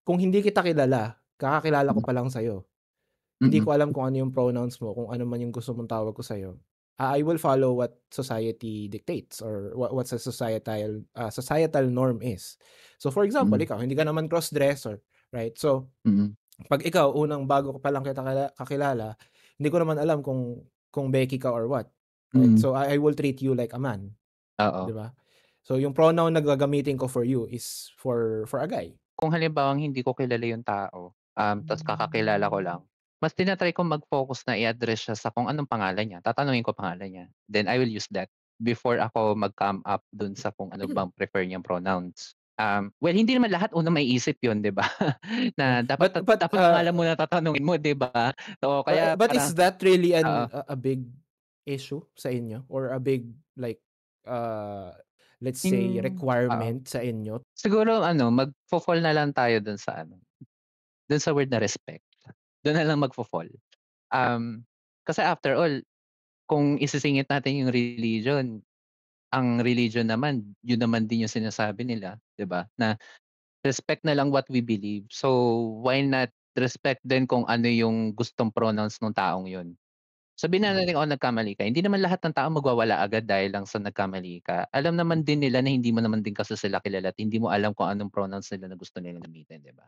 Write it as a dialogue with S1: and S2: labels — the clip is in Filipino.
S1: kung hindi kita kilala, kakakilala ko
S2: Mm,
S1: pa lang sa'yo, hindi
S2: mm,
S1: ko alam kung ano yung pronouns mo, kung ano man yung gusto mong tawag ko sa'yo, I will follow what society dictates or what's a societal norm is. So, for example,
S2: mm,
S1: ikaw hindi ka naman cross-dresser, right? So,
S2: mm,
S1: 'pag ikaw bago ko pa lang kita kakilala, hindi ko naman alam kung Becky ka or what, right?
S2: mm,
S1: So, I will treat you like a man,
S2: oo.
S1: 'di ba? So, yung pronoun na gagamitin ko for you is for a guy.
S2: Kung halimbawang hindi ko kilala yung tao, ta's kakakilala ko lang, mas tina-try kong mag-focus na i-address siya sa kung anong pangalan niya, tatanungin ko pangalan niya. Then I will use that before ako mag-come up dun sa kung ano bang prefer niyang pronouns. Well, hindi naman lahat unang maiisip yun, 'di ba?
S1: Yeah,
S2: Na dapat
S1: but,
S2: dapat pangalan muna tatanungin mo, 'di ba? Oo, kaya
S1: but
S2: parang
S1: is that really
S2: oo,
S1: a big issue sa inyo or a big like, uh, let's say
S2: oo.
S1: requirement sa inyo?
S2: Siguro ano, magfo-fall na lang tayo dun sa ano, dun sa word na respect. Dun na lang magfo-fall. Um, Kasi after all, kung isisingit natin yung religion, ang religion naman, yun naman din yung sinasabi nila, 'di ba? Na respect na lang what we believe. So, why not respect din kung ano yung gustong pronouns nung taong yun. Sabihin na
S1: Mhm.
S2: natin, nagkamali ka, hindi naman lahat ng tao magwawala agad dahil lang sa nagkamali ka. Alam naman din nila na hindi mo naman din kasi sila kilala at hindi mo alam kung anong pronouns nila na gusto nilang gamitin, 'di ba?